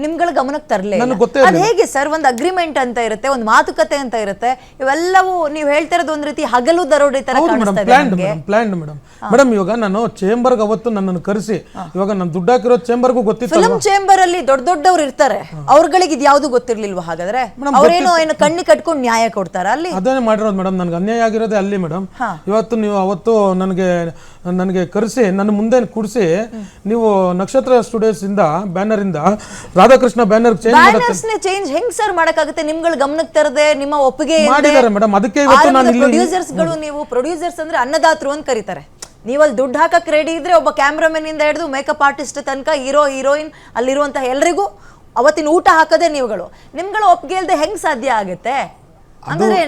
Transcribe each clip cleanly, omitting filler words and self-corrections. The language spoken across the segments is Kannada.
ನಿಮ್ಗಳ ಗಮನಕ್ಕೆ ತರಲೇ ಅದು ಹೇಗೆ ಸರ್? ಒಂದು ಅಗ್ರಿಮೆಂಟ್ ಅಂತ ಇರುತ್ತೆ, ಒಂದು ಮಾತುಕತೆ ಅಂತ ಇರುತ್ತೆ, ಇವೆಲ್ಲವೂ ನೀವು ಹೇಳ್ತಿರೋದು ಒಂದ್ ರೀತಿ ಹಗಲು ದರೋಡೆ ತರ ಕಾಣಿಸ್ತಾ ಇದೆ. ಪ್ಲಾನ್ ಮೇಡಮ್ ಇವಾಗ ನಾನು ಚೇಂಬರ್ಗೆ ಅವತ್ತು ನನ್ನನ್ನು ಕರೆಸಿ, ಇವಾಗ ನಾನು ದುಡ್ಡು ಹಾಕಿರೋ ಚೇಂಬರ್ಗೂ ಗೊತ್ತಿತ್ತು. ಫಿಲ್ಮ್ ಚೇಂಬರ್ ಅಲ್ಲಿ ದೊಡ್ಡವ್ರು ಇರ್ತಾರೆ, ಅವ್ರಗಳಿಗೆ ಇದು ಯಾವ್ದು ಗೊತ್ತಿರ್ಲಿಲ್ವಾ? ಹಾಗಾದ್ರೆ ಅವ್ರೇನೋ ಏನು ಕಣ್ಣಿ ಕಟ್ಕೊಂಡು ನ್ಯಾಯ ಕೊಡ್ತಾರ ಅಲ್ಲಿ? ಅದೇ ಮಾಡಿರೋದು ಮೇಡಮ್, ನನ್ಗೆ ಅನ್ಯಾಯ ಆಗಿರೋದೇ ಅಲ್ಲಿ ಮೇಡಮ್. ಇವತ್ತು ನೀವು ಅವತ್ತು ನನಗೆ ಕರೆಸಿ ನನ್ನ ಮುಂದೆ ಕೂಡಿಸಿ ನೀವು ನಕ್ಷತ್ರ ಸ್ಟುಡಿಯೋಸ್ ಇಂದ ಬ್ಯಾನರ್ ಇಂದ ರಾಧಾಕೃಷ್ಣ ಬ್ಯಾನರ್ ಚೇಂಜ್ ಹೆಂಗ್ ಸರ್ ಮಾಡಕ್ಕಾಗುತ್ತೆ? ನಿಮ್ಗಳ ಗಮನಕ್ಕೆ ತರದೆ ನಿಮ್ಮ ಒಪ್ಪಿಗೆ ಮಾಡಿದ್ದಾರೆ ಮೇಡಮ್. ಅದಕ್ಕೆ ಇವತ್ತು ನಾನು ಪ್ರೊಡ್ಯೂಸರ್ಸ್ ಗಳು, ನೀವು ಪ್ರೊಡ್ಯೂಸರ್ಸ್ ಅಂದ್ರೆ ಅನ್ನದಾತರು ಅಂತ ಕರೀತಾರೆ. ನೀವಲ್ಲಿ ದುಡ್ಡು ಹಾಕಕ್ ರೆಡಿ ಇದ್ರೆ ಒಬ್ಬ ಕ್ಯಾಮ್ರಾಮನ್ ಇಂದ ಹಿಡಿದು ಮೇಕಪ್ ಆರ್ಟಿಸ್ಟ್ ತನಕ ಹೀರೋ ಹೀರೋಯಿನ್ ಅಲ್ಲಿರುವಂತಹ ಎಲ್ರಿಗೂ ಅವತ್ತಿನ ಊಟ ಹಾಕದೆ ನೀವುಗಳು. ನಿಮ್ಗಳ ಒಪ್ಪಿಗೆ ಇಲ್ದೆ ಹೆಂಗ್ ಸಾಧ್ಯ ಆಗುತ್ತೆ? ಅಂದ್ರೆ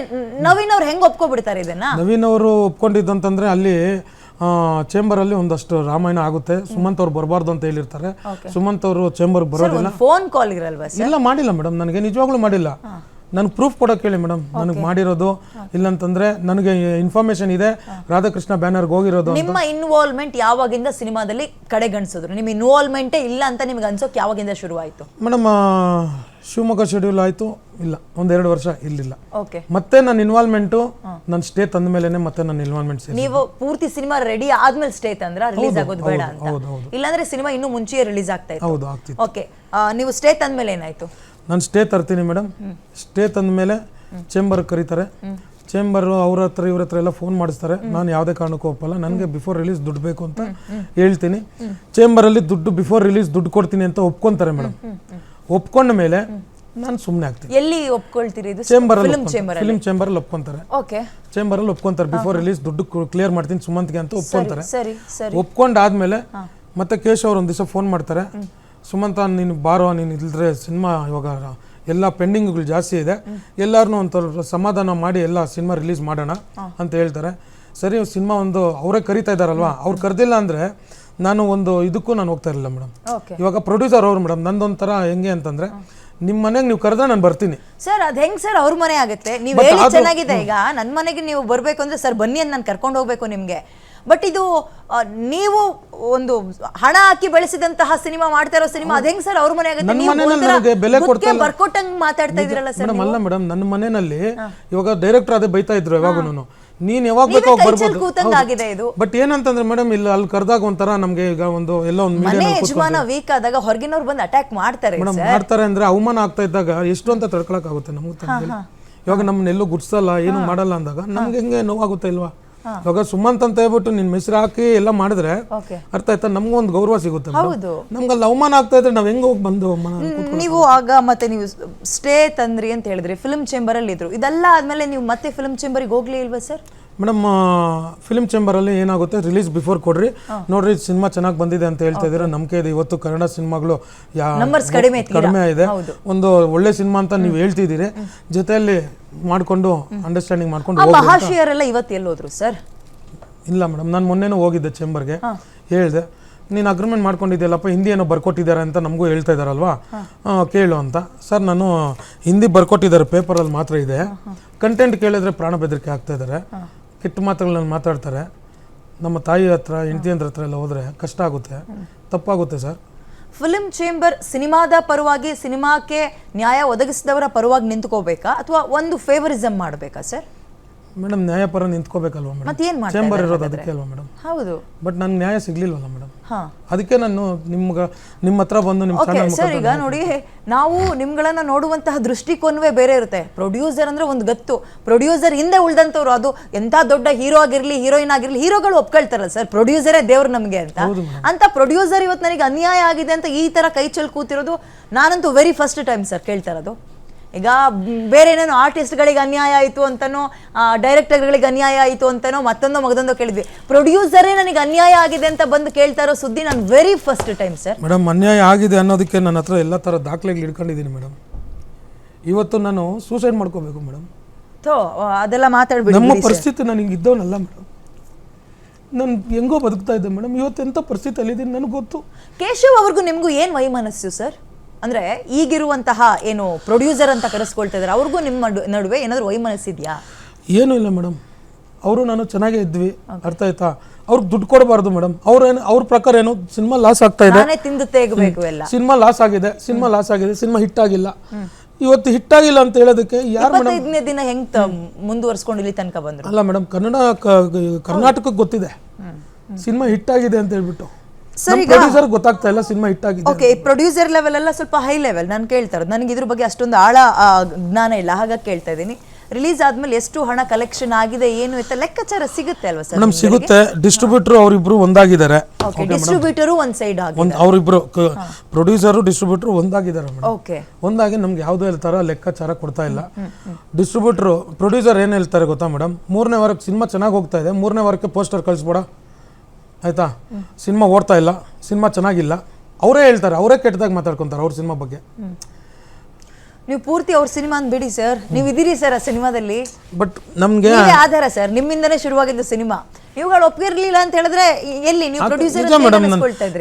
ನವೀನ್ ಅವ್ರು ಹೆಂಗ್ ಒಪ್ಕೊಬಿಡ್ತಾರೆ ಇದನ್ನ? ನವೀನ್ ಅವರು ಒಪ್ಕೊಂಡಿದ್ದಂತಂದ್ರೆ ಅಲ್ಲಿ ಚೇಂಬರ್ ಅಲ್ಲಿ ಒಂದಷ್ಟು ರಾಮಾಯಣ ಆಗುತ್ತೆ. ಸುಮಂತ್ ಅವ್ರು ಬರಬಾರ್ದು ಅಂತ ಹೇಳಿರ್ತಾರೆ. ಸುಮಂತ್ ಅವರು ಚೇಂಬರ್ ಬರೋದಿಲ್ಲ. ಫೋನ್ ಕಾಲ್ ಇರಲ್ವಾ? ಇಲ್ಲ, ಮಾಡಿಲ್ಲ ಮೇಡಮ್, ನನಗೆ ನಿಜವಾಗ್ಲೂ ಮಾಡಿಲ್ಲ. ನನಗೆ ಪ್ರೂಫ್ ಕೊಡೋಕೆ ಹೇಳಿ ಮೇಡಮ್, ನನಗೆ ಮಾಡಿರೋದು. ಇಲ್ಲಂತಂದ್ರೆ ನನಗೆ ಇನ್ಫಾರ್ಮೇಶನ್ ಇದೆ ರಾಧಾಕೃಷ್ಣ ಬ್ಯಾನರ್ಗೆ ಹೋಗಿರೋದು. ನಿಮ್ಮ ಇನ್ವಾಲ್ವ್ಮೆಂಟ್ ಯಾವಾಗಿಂದ ಸಿನಿಮಾದಲ್ಲಿ ಕಡೆಗಣಿಸಿದ್ರು? ನಿಮ್ಮ ಇನ್ವಾಲ್ವ್ಮೆಂಟೇ ಇಲ್ಲ ಅಂತ ನಿಮ್ಗೆ ಅನ್ಸೋಕೆ ಯಾವಾಗಿಂದ ಶುರುವಾಯಿತು? ಮೇಡಮ್ ಶಿವಮೊಗ್ಗ ಶೆಡ್ಯೂಲ್ ಆಯಿತು, ಇಲ್ಲ 1-2 ವರ್ಷ ಇಲ್ಲಿಲ್ಲ. ಮತ್ತೆ ನನ್ನ ಇನ್ವಾಲ್ವ್ಮೆಂಟು ನನ್ನ ಸ್ಟೇ ತಂದ ಮೇಲೆನೆ ಮತ್ತೆ ನನ್ನ ಇನ್ವಾಲ್ವ್ಮೆಂಟ್. ನೀವು ಪೂರ್ತಿ ಸಿನಿಮಾ ರೆಡಿ ಆದ್ಮೇಲೆ ಸ್ಟೇ ತಂದ್ರ ರಿಲೀಸ್ ಆಗೋದು ಬೇಡ ಅಂತ? ಇಲ್ಲಾಂದ್ರೆ ಸಿನಿಮಾ ಇನ್ನೂ ಮುಂಚೆಯೇ ರಿಲೀಸ್ ಆಗ್ತಾ ಇತ್ತು? ಹೌದು, ಆಗ್ತಿತ್ತು. ಓಕೆ, ನೀವು ಸ್ಟೇ ತಂದ ಮೇಲೆ ಏನಾಯ್ತು? ನಾನು ಸ್ಟೇ ತರ್ತೀನಿ ಮೇಡಮ್. ಸ್ಟೇ ತಂದ ಮೇಲೆ ಚೇಂಬರ್ ಕರೀತಾರೆ. ಚೇಂಬರ್ ಅವ್ರ ಹತ್ರ ಇವ್ರ ಹತ್ರ ಎಲ್ಲ ಫೋನ್ ಮಾಡಿಸ್ತಾರೆ. ನಾನು ಯಾವುದೇ ಕಾರಣಕ್ಕೂ ಒಪ್ಪಲ್ಲ, ನನಗೆ ಬಿಫೋರ್ ರಿಲೀಸ್ ದುಡ್ಡು ಬೇಕು ಅಂತ ಹೇಳ್ತೀನಿ. ಚೇಂಬರಲ್ಲಿ ಬಿಫೋರ್ ರಿಲೀಸ್ ದುಡ್ಡು ಕೊಡ್ತೀನಿ ಅಂತ ಒಪ್ಕೊಂತಾರೆ ಮೇಡಮ್. ಒಪ್ಕೊಂಡ ಮೇಲೆ ನಾನು ಸುಮ್ಮನೆ ಆಗ್ತೀನಿ. ಎಲ್ಲಿ ಒಪ್ಕೊಳ್ತೀರಿ? ಫಿಲ್ಮ್ ಚೇಂಬರ್ ಅಲ್ಲಿ ಒಪ್ಕೊಂತಾರೆ. ಚೇಂಬರ್ ಅಲ್ಲಿ ಒಪ್ಕೊಂತಾರೆ ಬಿಫೋರ್ ರಿಲೀಸ್ ದುಡ್ಡು ಕ್ಲಿಯರ್ ಮಾಡ್ತೀನಿ ಸುಮಂತ್ಗೆ ಅಂತ ಒಪ್ಕೊಂತಾರೆ. ಒಪ್ಕೊಂಡಾದ್ಮೇಲೆ ಮತ್ತೆ ಕೇಶವ್ ಅವ್ರು ಒಂದ್ ದಿವಸ ಫೋನ್ ಮಾಡ್ತಾರೆ. ಸುಮಂತ, ನೀನು ಬಾರೋ, ನೀನು ಇಲ್ದ್ರೆ ಸಿನಿಮಾ ಇವಾಗ ಎಲ್ಲ ಪೆಂಡಿಂಗ್ಗಳು ಜಾಸ್ತಿ ಇದೆ, ಎಲ್ಲಾರನ್ನೂ ಒಂಥರ ಸಮಾಧಾನ ಮಾಡಿ ಎಲ್ಲ ಸಿನಿಮಾ ರಿಲೀಸ್ ಮಾಡೋಣ ಅಂತ ಹೇಳ್ತಾರೆ. ಸರಿ, ಸಿನಿಮಾ ಒಂದು ಅವರೇ ಕರಿತಾ ಇದ್ದಾರಲ್ವಾ, ಅವ್ರು ಕರೆದಿಲ್ಲ ಅಂದರೆ ನಾನು ಒಂದು ಇದಕ್ಕೂ ನಾನು ಹೋಗ್ತಾ ಇರಲಿಲ್ಲ ಮೇಡಮ್. ಇವಾಗ ಪ್ರೊಡ್ಯೂಸರ್ ಅವರು ಮೇಡಮ್, ನಂದೊಂಥರ ಹೆಂಗೆ ಅಂತಂದರೆ, ನಿಮ್ಮ ಮನೆಗೆ ನೀವು ಕರೆದ್ರೆ ನಾನು ಬರ್ತೀನಿ ಸರ್. ಅದು ಹೆಂಗೆ ಸರ್ ಅವ್ರ ಮನೆ ಆಗುತ್ತೆ? ನೀವು ಹೇಳಿ ಚೆನ್ನಾಗಿದೆ. ಈಗ ನನ್ನ ಮನೆಗೆ ನೀವು ಬರಬೇಕು ಅಂದರೆ ಸರ್ ಬನ್ನಿ ಅಂತ ನಾನು ಕರ್ಕೊಂಡು ಹೋಗ್ಬೇಕು ನಿಮಗೆ. ಬಟ್ ಇದು ನೀವು ಒಂದು ಹಣ ಹಾಕಿ ಬೆಳೆಸಿದಂತಹ ಸಿನಿಮಾ ಮಾಡ್ತಾ ಇರೋ ಸಿನಿಮಾ, ಅದ್ ಹೆಂಗ್ ಸರ್ ಅವ್ರ ಮನೆ ಆಗುತ್ತೆ? ಬರ್ಕೊಟ್ಟಂಗ್ ಮಾತಾಡ್ತಾ ಇದ್ರಲ್ಲ ಸರ್. ಅಲ್ಲ ಮೇಡಮ್, ನನ್ನ ಮನೆಯಲ್ಲಿ ಇವಾಗ ಡೈರೆಕ್ಟರ್ ಅದೇ ಬೈತಾ ಇದ್ರು ಯಾವಾಗೂ, ನೀನ್ ಯಾವಾಗ ಬೇಕು ಬರ್ಬೋದು. ಬಟ್ ಏನಂತಂದ್ರೆ ಮೇಡಮ್, ಇಲ್ಲ ಅಲ್ಲಿ ಕರೆದಾಗ ಒಂಥರ ನಮ್ಗೆ ಈಗ ಒಂದು ಎಲ್ಲೋ ಒಂದು ಮನೆ ಯಜಮಾನ ವೀಕ್ ಆದಾಗ ಹೊರಗಿನವ್ರು ಬಂದು ಅಟ್ಯಾಕ್ ಮಾಡ್ತಾರೆ ಮೇಡಮ್. ಮಾಡ್ತಾರೆ ಅಂದ್ರೆ ಅವಮಾನ ಆಗ್ತಾ ಇದ್ದಾಗ ಎಷ್ಟು ಅಂತ ತಡ್ಕೊಳಕ್ ಆಗುತ್ತೆ ನಮ್ಗೆ? ಇವಾಗ ನಮ್ಮನ್ನೆಲ್ಲೂ ಗುಡ್ಸಲ್ಲ, ಏನು ಮಾಡಲ್ಲ ಅಂದಾಗ ನಮ್ಗೆ ಹೆಂಗೆ ನೋವಾಗುತ್ತೆ ಇಲ್ವಾ? ಇವಾಗ ಸುಮಂತ್ ಅಂತ ಹೇಳ್ಬಿಟ್ಟು ನಿನ್ ಮೆಸರು ಹಾಕಿ ಎಲ್ಲ ಮಾಡಿದ್ರೆ ಅರ್ಥ ಆಯ್ತಾ, ನಮ್ಗೂ ಒಂದು ಗೌರವ ಸಿಗುತ್ತೆ. ನಮ್ಗೆ ಅಲ್ಲಿ ಅವಮಾನ ಆಗ್ತಾ ಇದ್ರೆ ನಾವ್ ಹೆಂಗ್ ಹೋಗಿ ಬಂದು ನೀವು ಆಗ ಮತ್ತೆ ನೀವು ಸ್ಟೇ ತಂದ್ರಿ ಅಂತ ಹೇಳಿದ್ರಿ, ಫಿಲ್ಮ್ ಚೇಂಬರ್ ಅಲ್ಲಿ ಇದ್ರು. ಇದೆಲ್ಲ ಆದ್ಮೇಲೆ ನೀವು ಮತ್ತೆ ಫಿಲ್ಮ್ ಚೇಂಬರ್ಗೆ ಹೋಗ್ಲೇ ಇಲ್ವಾ ಸರ್? ಮೇಡಮ್, ಫಿಲ್ಮ್ ಚೇಂಬರ್ ಅಲ್ಲಿ ಏನಾಗುತ್ತೆ, ರಿಲೀಸ್ ಬಿಫೋರ್ ಕೊಡ್ರಿ, ನೋಡ್ರಿ ಸಿನಿಮಾ ಚೆನ್ನಾಗಿ ಬಂದಿದೆ ಅಂತ ಹೇಳ್ತಾ ಇದ್ದೀರಾ, ನಂಬಿಕೆ ಇದೆ. ಇವತ್ತು ಕನ್ನಡ ಸಿನಿಮಾಗಳು ಕಡಿಮೆ ಇದೆ, ಒಂದು ಒಳ್ಳೆ ಸಿನಿಮಾ ಅಂತ ನೀವು ಹೇಳ್ತಿದ್ದೀರಿ. ಜೊತೆಯಲ್ಲಿ ಮಾಡ್ಕೊಂಡು ಅಂಡರ್ಸ್ಟ್ಯಾಂಡಿಂಗ್ ಮಾಡ್ಕೊಂಡು ಮಹಾಶಯರೆಲ್ಲ ಇವತ್ತು ಎಲ್ಲೋದ್ರು ಸರ್? ಇಲ್ಲ ಮೇಡಮ್, ನಾನು ಮೊನ್ನೆನೂ ಹೋಗಿದ್ದೆ ಚೇಂಬರ್ಗೆ, ಹೇಳಿದೆ ನೀನು ಅಗ್ರಿಮೆಂಟ್ ಮಾಡ್ಕೊಂಡಿದ್ದೀಯಲ್ಲಪ್ಪ, ಹಿಂದಿ ಏನೋ ಬರ್ಕೊಟ್ಟಿದ್ದಾರೆ ಅಂತ ನಮಗೂ ಹೇಳ್ತಾ ಇದ್ದಾರಲ್ವಾ, ಕೇಳು ಅಂತ. ಸರ್, ನಾನು ಹಿಂದಿ ಬರ್ಕೊಟ್ಟಿದ್ದಾರೆ, ಪೇಪರಲ್ಲಿ ಮಾತ್ರ ಇದೆ. ಕಂಟೆಂಟ್ ಕೇಳಿದ್ರೆ ಪ್ರಾಣ ಬೆದರಿಕೆ ಆಗ್ತಾ ಇದ್ದಾರೆ, ಕೆಟ್ಟ ಮಾತುಗಳನ್ನ ಮಾತಾಡ್ತಾರೆ. ನಮ್ಮ ತಾಯಿ ಹತ್ರ, ಹೆಂಡತಿಯಂದ್ರ ಹತ್ರ ಎಲ್ಲ ಹೋದ್ರೆ ಕಷ್ಟ ಆಗುತ್ತೆ, ತಪ್ಪಾಗುತ್ತೆ ಸರ್. ಫಿಲ್ಮ್ ಚೇಂಬರ್ ಸಿನಿಮಾದ ಪರವಾಗಿ, ಸಿನಿಮಾಕ್ಕೆ ನ್ಯಾಯ ಒದಗಿಸಿದವರ ಪರವಾಗಿ ನಿಂತ್ಕೋಬೇಕಾ ಅಥವಾ ಒಂದು ಫೇವರಿಸಮ್ ಮಾಡಬೇಕಾ ಸರ್? ಮೇಡಮ್, ನ್ಯಾಯ ಪರ ನಿಂತ್ಕೋಬೇಕಲ್ವಾ ಮೇಡಮ್? ಚೇಂಬರ್ ಇರೋದು ಅದಕ್ಕೆ ಅಲ್ವಾ ಮೇಡಮ್? ಹೌದು. ಬಟ್ ನನ್ಗೆ ನ್ಯಾಯ ಸಿಗ್ಲಿಲ್ವಲ್ಲ ಮೇಡಮ್, ಅದಕ್ಕೆ ನಾನು ನಿಮ್ಮ ಹತ್ರ ಬಂದು ನಿಮ್ಮ ಚಾನೆಲ್ ಸರ್. ಈಗ ನೋಡಿ, ನಾವು ನಿಮ್ಗಳನ್ನ ನೋಡುವಂತಹ ದೃಷ್ಟಿಕೋನವೇ ಬೇರೆ ಇರುತ್ತೆ. ಪ್ರೊಡ್ಯೂಸರ್ ಅಂದ್ರೆ ಒಂದು ಗತ್ತು, ಪ್ರೊಡ್ಯೂಸರ್ ಹಿಂದೆ ಉಳ್ದಂತವ್ರು, ಅದು ಎಂತ ದೊಡ್ಡ ಹೀರೋ ಆಗಿರ್ಲಿ, ಹೀರೋಯಿನ್ ಆಗಿರ್ಲಿ, ಹೀರೋಗಳು ಒಪ್ಕೊಳ್ತಾರಲ್ಲ ಸರ್, ಪ್ರೊಡ್ಯೂಸರೇ ದೇವ್ರು ನಮ್ಗೆ ಅಂತ ಪ್ರೊಡ್ಯೂಸರ್ ಇವತ್ತು ನನಗೆ ಅನ್ಯಾಯ ಆಗಿದೆ ಅಂತ ಈ ತರ ಕೈ ಚೆಲ್ ಕೂತಿರೋದು ನಾನಂತೂ ವೆರಿ ಫಸ್ಟ್ ಟೈಮ್ ಸರ್ ಕೇಳ್ತಾ ಇರೋದು. ಈಗ ಬೇರೆ ಏನೇನೋ ಆರ್ಟಿಸ್ಟ್ಗಳಿಗೆ ಅನ್ಯಾಯ ಆಯಿತು ಅಂತನೋ, ಡೈರೆಕ್ಟರ್ಗಳಿಗೆ ಅನ್ಯಾಯ ಆಯಿತು ಅಂತನೋ, ಮತ್ತೊಂದೋ ಮಗದೊಂದೋ ಕೇಳಿದ್ವಿ. ಪ್ರೊಡ್ಯೂಸರೇ ನನಗೆ ಅನ್ಯಾಯ ಆಗಿದೆ ಅಂತ ಬಂದು ಕೇಳ್ತಾ ಇರೋ ಸುದ್ದಿ ನಾನು very first time sir. Madam, ಅನ್ಯಾಯ ಆಗಿದೆ ಅನ್ನೋದಕ್ಕೆ ನನ್ನ ಹತ್ರ ಎಲ್ಲ ಥರ ದಾಖಲೆಗಳು ಇಟ್ಕೊಂಡಿದ್ದೀನಿ ಮೇಡಮ್. ಇವತ್ತು ನಾನು ಸೂಸೈಡ್ ಮಾಡ್ಕೋಬೇಕು ಮೇಡಮ್. ಅದೆಲ್ಲ ಮಾತಾಡ್ಬಿಡಿ. ನಮ್ಮ ಪರಿಸ್ಥಿತಿ ನನಗೆ ಇದ್ದವನಲ್ಲ ಮೇಡಮ್, ನಾನು ಹೆಂಗೋ ಬದುಕ್ತಾ ಇದ್ದೆ ಮೇಡಮ್. ಇವತ್ತು ಎಂಥ ಪರಿಸ್ಥಿತಿಯಲ್ಲಿ ಇದ್ದೀನಿ ನನಗೆ ಗೊತ್ತು. ಕೇಶವ್ ಅವ್ರಿಗೂ ನಿಮಗೂ ಏನು ವೈಮನಸ್ಸು ಸರ್? ಅಂದ್ರೆ ಈಗಿರುವಂತಹ ಏನು ಪ್ರೊಡ್ಯೂಸರ್ ಅಂತ ಕರೆಸ್ಕೊಳ್ತಾ ಇದ್ದಾರೆ, ಅವ್ರಿಗೂ ನಿಮ್ಮ ನಡುವೆ ಏನಾದ್ರು ವೈಮನಸ್ಸಿದೆಯಾ? ಏನೂ ಇಲ್ಲ ಮೇಡಮ್, ಅವರು ನಾನು ಚೆನ್ನಾಗೇ ಇದ್ವಿ, ಅರ್ಥ ಆಯ್ತಾ. ಅವ್ರಿಗೆ ದುಡ್ಡು ಕೊಡಬಾರ್ದು ಮೇಡಮ್. ಅವ್ರ ಪ್ರಕಾರ ಏನು ಸಿನಿಮಾ ಲಾಸ್ ಆಗ್ತಾ ಇದೆ, ನಾನೇ ತಿಂದು ತೆಗಬೇಕು ಎಲ್ಲ. ಸಿನಿಮಾ ಲಾಸ್ ಆಗಿದೆ, ಸಿನಿಮಾ ಹಿಟ್ ಆಗಿಲ್ಲ. ಇವತ್ತು ಹಿಟ್ ಆಗಿಲ್ಲ ಅಂತ ಹೇಳೋದಕ್ಕೆ ಯಾರು ಮೇಡಮ್ 25ನೇ ದಿನ ಹೆಂಗ್ ಮುಂದುವರ್ಸ್ಕೊಂಡು ಇಲ್ಲಿ ತನಕ ಬಂದ್ರು? ಅಲ್ಲ ಮೇಡಮ್, ಕರ್ನಾಟಕಕ್ಕೆ ಗೊತ್ತಿದೆ ಸಿನಿಮಾ ಹಿಟ್ ಆಗಿದೆ ಅಂತ ಹೇಳ್ಬಿಟ್ಟು. ಪ್ರೊಡ್ಯೂಸರ್ ಗೊತ್ತಾಗ್ತಾ ಇಲ್ಲ ಸಿನಿಮಾ ಹಿಟ್ ಆಗಿದೆ. ಓಕೆ, ಪ್ರೊಡ್ಯೂಸರ್ ಲೆವೆಲ್ ಎಲ್ಲ ಸ್ವಲ್ಪ ಹೈ ಲೆವೆಲ್ ನಾನು ಕೇಳ್ತಾ ಇರೋದು. ನನಗೆ ಇದ್ರ ಬಗ್ಗೆ ಅಷ್ಟೊಂದು ಆಳ ಜ್ಞಾನ ಇಲ್ಲ, ಹಾಗಾಗಿ ಕೇಳ್ತಾ ಇದ್ದೀನಿ. ರಿಲೀಸ್ ಆದ್ಮೇಲೆ ಎಷ್ಟು ಹಣ ಕಲೆಕ್ಷನ್ ಆಗಿದೆ ಏನು ಅಂತ ಲೆಕ್ಕಾಚಾರ ಸಿಗುತ್ತೆ ಅಲ್ವಾ ಸರ್? ಮೇಡಮ್ ಸಿಗುತ್ತೆ. ಡಿಸ್ಟ್ರಿಬ್ಯೂಟರ್ ಅವರಿಬ್ರು ಒಂದಾಗಿದ್ದಾರೆ. ಡಿಸ್ಟ್ರಿಬ್ಯೂಟರು ಒಂದ್ ಸೈಡ್ ಆಗಿದೆ, ಅವರಿಬ್ರು ಪ್ರೊಡ್ಯೂಸರು ಡಿಸ್ಟ್ರಿಬ್ಯೂಟರ್ ಒಂದಾಗಿದ್ದಾರೆ ಮೇಡಮ್. ಓಕೆ, ಒಂದಾಗಿ ನಮ್ಗೆ ಯಾವುದೇ ತರ ಲೆಕ್ಕಾಚಾರ ಕೊಡ್ತಾ ಇಲ್ಲ. ಡಿಸ್ಟ್ರಿಬ್ಯೂಟರ್ ಪ್ರೊಡ್ಯೂಸರ್ ಏನ್ ಹೇಳ್ತಾರೆ ಗೊತ್ತಾ ಮೇಡಮ್, 3ನೇ ವಾರಕ್ಕೆ ಸಿನಿಮಾ ಚೆನ್ನಾಗಿ ಹೋಗ್ತಾ ಇದೆ, 3ನೇ ವಾರಕ್ಕೆ ಪೋಸ್ಟರ್ ಕಳಿಸ್ಬೋಡ ಆಯ್ತಾ, ಸಿನಿಮಾ ಓಡ್ತಾ ಇಲ್ಲ, ಸಿನಿಮಾ ಚೆನ್ನಾಗಿಲ್ಲ, ಅವರೇ ಹೇಳ್ತಾರೆ, ಅವರೇ ಕೆಟ್ಟದಾಗ ಮಾತಾಡ್ಕೊಂತಾರೆ ಅವ್ರ ಸಿನಿಮಾ ಬಗ್ಗೆ. ನೀವು ಪೂರ್ತಿ ಅವ್ರ ಸಿನಿಮಾ ಬಿಡಿ ಸರ್, ನೀವು ಇದೀರಿ ಸರ್ ಆ ಸಿನಿಮಾದಲ್ಲಿ. ಬಟ್ ನಮ್ಗೆ ಆಧಾರ ಸರ್, ನಿಮ್ಮಿಂದನೇ ಶುರುವಾಗಿದ್ದು ಸಿನಿಮಾ. ನೀವುಗಳು ಒಪ್ಪಿರ್ಲಿಲ್ಲ ಅಂತ ಹೇಳಿದ್ರೆ ಎಲ್ಲಿ ನೀವು ಪ್ರೊಡ್ಯೂಸರ್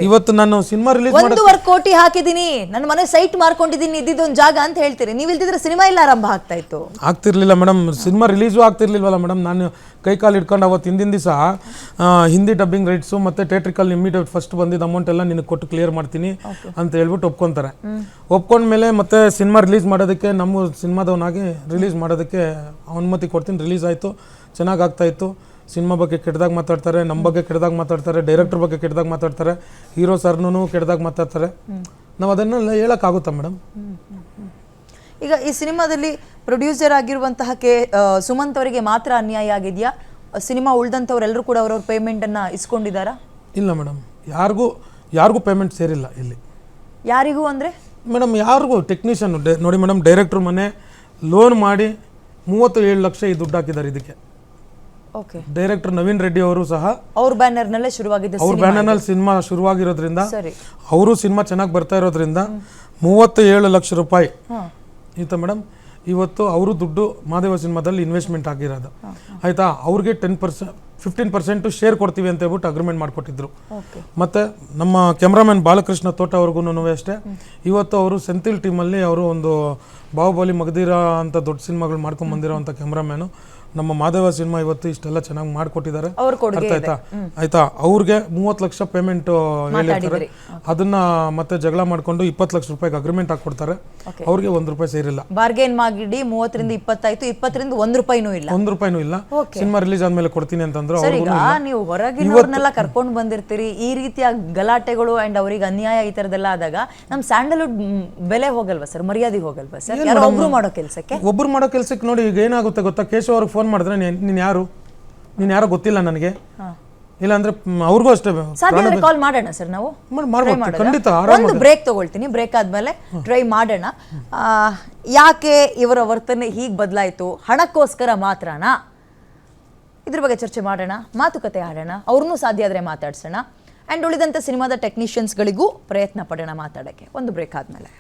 ಇವತ್ತು ನಾನು ಸಿನಿಮಾ ರಿಲೀಸ್ 1.25 ಕೋಟಿ ಹಾಕಿದೀನಿ, ನನ್ನ ಮನೆ ಸೈಟ್ ಮಾರ್ಕೊಂಡಿದ್ದೀನಿ, ಇದ್ದಿದ್ದೊಂದು ಜಾಗ ಅಂತ ಹೇಳ್ತೀರಿ. ನೀವು ಇಲ್ದಿದ್ರೆ ಸಿನಿಮಾ ಇಲ್ಲ ಆರಂಭ ಆಗ್ತಾ ಇತ್ತು, ಆಗ್ತಿರ್ಲಿಲ್ಲ ಮೇಡಮ್. ಸಿನಿಮಾ ರಿಲೀಸು ಆಗ್ತಿರ್ಲಿಲ್ವಲ್ಲ ಮೇಡಮ್. ನಾನು ಕೈ ಕಾಲು ಇಟ್ಕೊಂಡು ಅವತ್ತು ಹಿಂದಿನ ದಿವಸ ಹಿಂದಿ ಡಬ್ಬಿಂಗ್ ರೈಟ್ಸು ಮತ್ತು ಥಿಯೇಟ್ರಿಕಲ್ ಇಮಿಡಿಯೇಟ್ ಫಸ್ಟ್ ಬಂದಿದ್ದ ಅಮೌಂಟ್ ಎಲ್ಲ ನಿನಗೆ ಕೊಟ್ಟು ಕ್ಲಿಯರ್ ಮಾಡ್ತೀನಿ ಅಂತ ಹೇಳ್ಬಿಟ್ಟು ಒಪ್ಕೊಂತಾರೆ. ಒಪ್ಕೊಂಡ್ಮೇಲೆ ಮತ್ತೆ ಸಿನಿಮಾ ರಿಲೀಸ್ ಮಾಡೋದಕ್ಕೆ, ನಮ್ಮ ಸಿನಿಮಾದವನಾಗಿ ರಿಲೀಸ್ ಮಾಡೋದಕ್ಕೆ ಅನುಮತಿ ಕೊಡ್ತೀನಿ. ರಿಲೀಸ್ ಆಯಿತು, ಚೆನ್ನಾಗಿ ಆಗ್ತಾಯಿತ್ತು. ಸಿನಿಮಾ ಬಗ್ಗೆ ಕೆಟ್ಟದಾಗ ಮಾತಾಡ್ತಾರೆ, ನಮ್ಮ ಬಗ್ಗೆ ಕೆಟ್ಟದಾಗ ಮಾತಾಡ್ತಾರೆ, ಡೈರೆಕ್ಟರ್ ಬಗ್ಗೆ ಕೆಟ್ಟದಾಗ ಮಾತಾಡ್ತಾರೆ, ಹೀರೋ ಸರ್ನೂ ಕೆಟ್ಟದಾಗ ಮಾತಾಡ್ತಾರೆ. ನಾವು ಅದನ್ನೆಲ್ಲ ಹೇಳೋಕ್ಕಾಗುತ್ತಾ ಮೇಡಮ್? ಈಗ ಈ ಸಿನಿಮಾದಲ್ಲಿ ಪ್ರೊಡ್ಯೂಸರ್ ಆಗಿರುವಂತಹ ಸುಮಂತ್ ಅವರಿಗೆ ಮಾತ್ರ ಅನ್ಯಾಯ ಆಗಿದೆಯಾ? ಸಿನಿಮಾ ಉಳಿದಂಥವ್ರೆಲ್ಲರೂ ಕೂಡ ಅವ್ರವ್ರ ಪೇಮೆಂಟನ್ನು ಇಸ್ಕೊಂಡಿದ್ದಾರಾ? ಇಲ್ಲ ಮೇಡಮ್, ಯಾರಿಗೂ ಪೇಮೆಂಟ್ ಸೇರಿಲ್ಲ ಇಲ್ಲಿ. ಯಾರಿಗೂ ಅಂದರೆ ಮೇಡಮ್ ಯಾರಿಗೂ ಟೆಕ್ನಿಷಿಯನ್ ನೋಡಿ ಮೇಡಮ್, ಡೈರೆಕ್ಟ್ರ್ ಮನೆ ಲೋನ್ ಮಾಡಿ 37 ಲಕ್ಷ ಈ ದುಡ್ಡು ಹಾಕಿದ್ದಾರೆ ಇದಕ್ಕೆ. ಓಕೆ, ಡೈರೆಕ್ಟರ್ ನವೀನ್ ರೆಡ್ಡಿ ಅವರು ಸಹ ಅವ್ರ ಬ್ಯಾನರ್ನಲ್ಲೇ ಶುರುವಾಗಿದೆ. ಅವ್ರ ಬ್ಯಾನರ್ನಲ್ಲಿ ಸಿನಿಮಾ ಶುರುವಾಗಿರೋದ್ರಿಂದ, ಅವರು ಸಿನಿಮಾ ಚೆನ್ನಾಗಿ ಬರ್ತಾ ಇರೋದ್ರಿಂದ 37 ಲಕ್ಷ ರೂಪಾಯಿ ಆಯ್ತಾ ಮೇಡಮ್. ಇವತ್ತು ಅವರು ದುಡ್ಡು ಮಾದೇವ ಸಿನಿಮಾದಲ್ಲಿ ಇನ್ವೆಸ್ಟ್ಮೆಂಟ್ ಆಗಿರೋದು ಆಯ್ತಾ. ಅವ್ರಿಗೆ 15% ಶೇರ್ ಕೊಡ್ತೀವಿ ಅಂತ ಹೇಳ್ಬಿಟ್ಟು ಅಗ್ರಿಮೆಂಟ್ ಮಾಡಿಕೊಟ್ಟಿದ್ರು. ಮತ್ತು ನಮ್ಮ ಕ್ಯಾಮ್ರಾಮನ್ ಬಾಲಕೃಷ್ಣ ತೋಟ ಅವ್ರಿಗೂ ಅಷ್ಟೇ. ಇವತ್ತು ಅವರು ಸೆಂಥಿಲ್ ಟೀಮಲ್ಲಿ ಅವರು ಒಂದು ಬಾಹುಬಲಿ ಮಗಧೀರ ಅಂತ ದೊಡ್ಡ ಸಿನಿಮಾಗಳು ಮಾಡ್ಕೊಂಡು ಬಂದಿರೋಂಥ ಕ್ಯಾಮ್ರಾಮ್ಯಾನು. ನಮ್ಮ ಮಾದೇವ ಸಿನಿಮಾ ಇವತ್ತು ಇಷ್ಟೆಲ್ಲ ಚೆನ್ನಾಗಿ ಮಾಡಿಕೊಟ್ಟಿದ್ದಾರೆ, ಅರ್ಥ ಆಯ್ತಾ. ಆಯ್ತಾ, ಅವ್ರಿಗೆ 30 ಲಕ್ಷ ಪೇಮೆಂಟ್ ಹೇಳಿರ್ತಾರೆ. ಅದನ್ನ ಮತ್ತೆ ಜಗಳ ಮಾಡ್ಕೊಂಡು 20 ಲಕ್ಷ ರೂಪಾಯಿಗೆ ಅಗ್ರಿಮೆಂಟ್ ಹಾಕೊಡ್ತಾರೆ. ಅವ್ರಿಗೆ 1 ರೂಪಾಯಿ ಸೇರಿಲ್ಲ. ಬಾರ್ಗೇನ್ ಮಾಡಿ 30ರಿಂದ 20 ಆಯ್ತು, 20ರಿಂದ 1 ರೂಪಾಯಿನೂ ಇಲ್ಲ. 1 ರೂಪಾಯಿನೂ ಇಲ್ಲ. ಸಿನಿಮಾ ರಿಲೀಸ್ ಆದ್ಮೇಲೆ ಕೊಡ್ತೀನಿ ಅಂತಂದ್ರು. ನೀವು ಹೊರಗಿನವ್ರನ್ನೆಲ್ಲ ಕರ್ಕೊಂಡು ಬಂದಿರ್ತೀರಿ, ಈ ರೀತಿಯ ಗಲಾಟೆಗಳು ಅಂಡ್ ಅವ್ರಿಗೆ ಅನ್ಯಾಯ ಈ ತರದೆಲ್ಲ ಆದಾಗ ನಮ್ ಸ್ಯಾಂಡಲ್ವುಡ್ ಬೆಲೆ ಹೋಗಲ್ವಾ ಸರ್, ಮರ್ಯಾದೆ ಹೋಗಲ್ವಾ ಸರ್? ಒಬ್ರು ಮಾಡೋ ಕೆಲ್ಸಕ್ಕೆ ನೋಡಿ ಈಗ ಏನಾಗುತ್ತೆ ಗೊತ್ತಾ, ಕೇಶವ್ ಅವ್ರಿಗೆ ಫೋನ್ ಮಾಡಿದ್ರೆ ನೀನ್ ಯಾರೋ ಗೊತ್ತಿಲ್ಲ ನನಗೆ, ಇಲ್ಲ ಅಂದ್ರೆ ಅವ್ರಿಗೂ ಅಷ್ಟೇ ಕಾಲ್ ಮಾಡೋಣ ಸರ್. ನಾವು ಖಂಡಿತ ಒಂದು ಬ್ರೇಕ್ ತಗೊಳ್ತೀನಿ, ಬ್ರೇಕ್ ಆದ್ಮೇಲೆ ಟ್ರೈ ಮಾಡೋಣ. ಯಾಕೆ ಇವರ ವರ್ತನೆ ಹೀಗೆ ಬದಲಾಯಿತು, ಹಣಕ್ಕೋಸ್ಕರ ಮಾತ್ರನಾ? ಇದ್ರ ಬಗ್ಗೆ ಚರ್ಚೆ ಮಾಡೋಣ, ಮಾತುಕತೆ ಆಡೋಣ, ಅವ್ರನ್ನೂ ಸಾಧ್ಯ ಆದರೆ ಮಾತಾಡ್ಸೋಣ. ಆ್ಯಂಡ್ ಉಳಿದಂಥ ಸಿನಿಮಾದ ಟೆಕ್ನಿಷಿಯನ್ಸ್ಗಳಿಗೂ ಪ್ರಯತ್ನ ಪಡೋಣ ಮಾತಾಡೋಕ್ಕೆ. ಒಂದು ಬ್ರೇಕ್ ಆದಮೇಲೆ